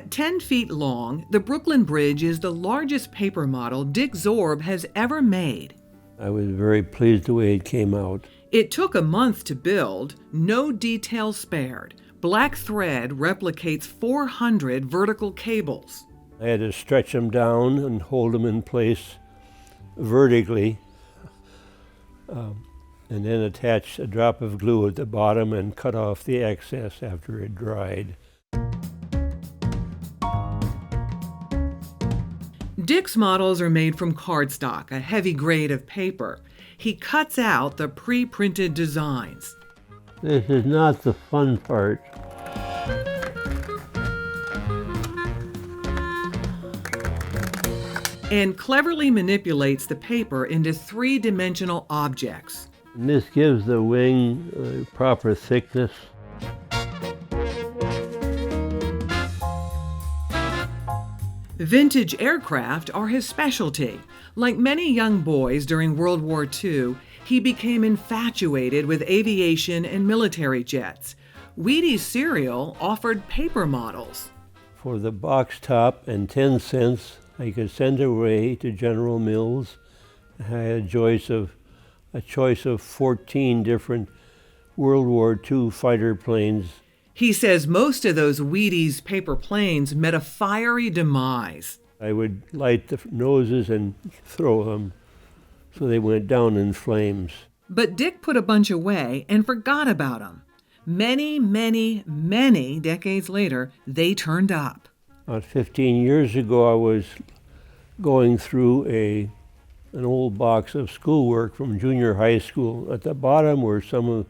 At 10 feet long, the Brooklyn Bridge is the largest paper model Dick Zoerb has ever made. I was very pleased the way it came out. It took a month to build, no detail spared. Black thread replicates 400 vertical cables. I had to stretch them down and hold them in place vertically, and then attach a drop of glue at the bottom and cut off the excess after it dried. Dick's models are made from cardstock, a heavy grade of paper. He cuts out the pre-printed designs. This is not the fun part. And cleverly manipulates the paper into three-dimensional objects. And this gives the wing proper thickness. Vintage aircraft are his specialty. Like many young boys during World War II, he became infatuated with aviation and military jets. Wheaties cereal offered paper models. For the box top and 10 cents, I could send away to General Mills. I had a choice of 14 different World War II fighter planes. He says most of those Wheaties paper planes met a fiery demise. I would light the noses and throw them so they went down in flames. But Dick put a bunch away and forgot about them. Many, many, many decades later, they turned up. About 15 years ago, I was going through an old box of schoolwork from junior high school. At the bottom were some of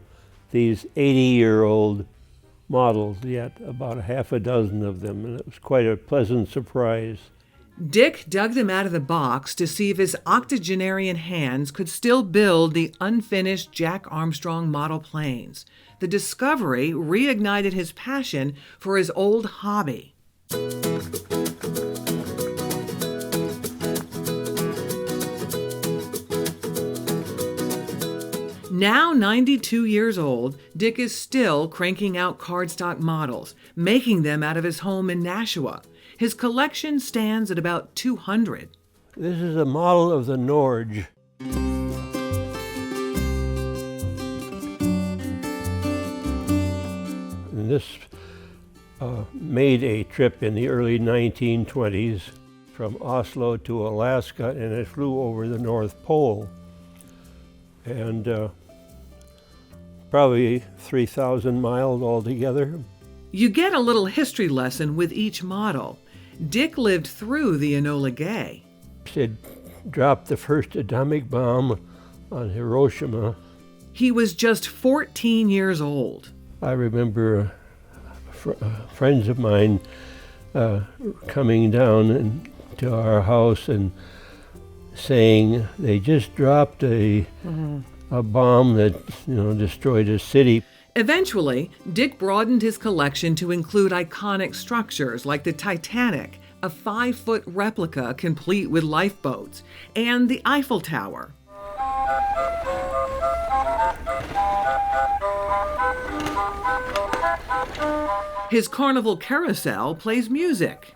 these 80-year-old models, yet about a half a dozen of them, and it was quite a pleasant surprise. Dick dug them out of the box to see if his octogenarian hands could still build the unfinished Jack Armstrong model planes. The discovery reignited his passion for his old hobby. Now 92 years old, Dick is still cranking out cardstock models, making them out of his home in Nashua. His collection stands at about 200. This is a model of the Norge. And this made a trip in the early 1920s from Oslo to Alaska, and it flew over the North Pole. And probably 3,000 miles altogether. You get a little history lesson with each model. Dick lived through the Enola Gay. It dropped the first atomic bomb on Hiroshima. He was just 14 years old. I remember friends of mine coming down to our house and saying they just dropped a bomb that destroyed a city. Eventually, Dick broadened his collection to include iconic structures like the Titanic, a 5-foot replica complete with lifeboats, and the Eiffel Tower. His Carnival carousel plays music.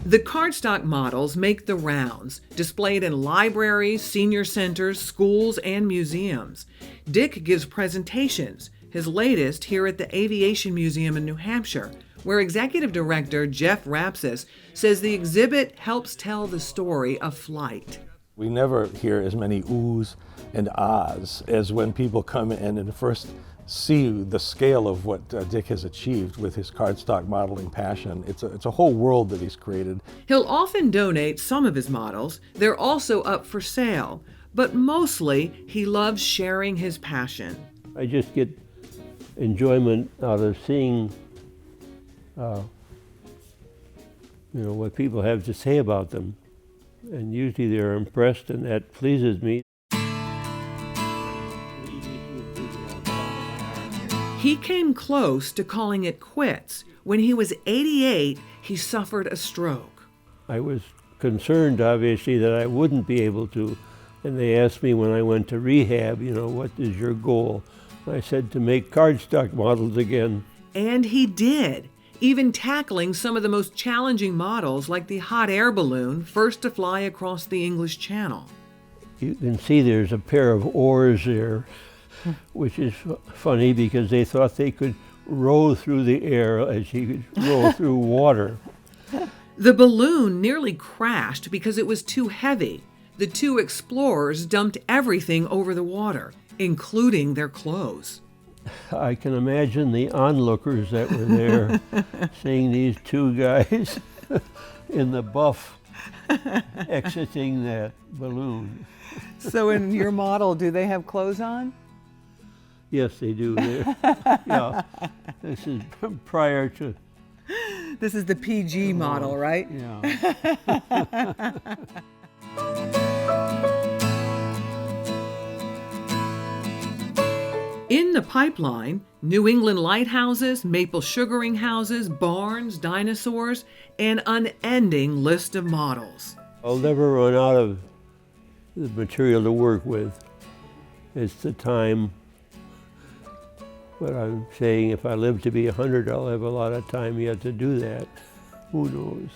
The cardstock models make the rounds, displayed in libraries, senior centers, schools, and museums. Dick gives presentations, his latest here at the Aviation Museum in New Hampshire, where Executive Director Jeff Rapsis says the exhibit helps tell the story of flight. We never hear as many oohs and ahs as when people come in and first see the scale of what Dick has achieved with his cardstock modeling passion. It's a whole world that he's created. He'll often donate some of his models. They're also up for sale. But mostly, he loves sharing his passion. I just get enjoyment out of seeing what people have to say about them. And usually they're impressed, and that pleases me. He came close to calling it quits. When he was 88, he suffered a stroke. I was concerned, obviously, that I wouldn't be able to And they asked me when I went to rehab, what is your goal? I said to make cardstock models again. And he did, even tackling some of the most challenging models like the hot air balloon, first to fly across the English Channel. You can see there's a pair of oars there, which is funny because they thought they could row through the air as you could row through water. The balloon nearly crashed because it was too heavy. The two explorers dumped everything over the water, including their clothes. I can imagine the onlookers that were there seeing these two guys in the buff exiting that balloon. So in your model, do they have clothes on? Yes, they do. Yeah, this is prior to. This is the PG model, right? Yeah. In the pipeline, New England lighthouses, maple sugaring houses, barns, dinosaurs, an unending list of models. I'll never run out of the material to work with. It's the time. But I'm saying if I live to be 100, I'll have a lot of time yet to do that. Who knows?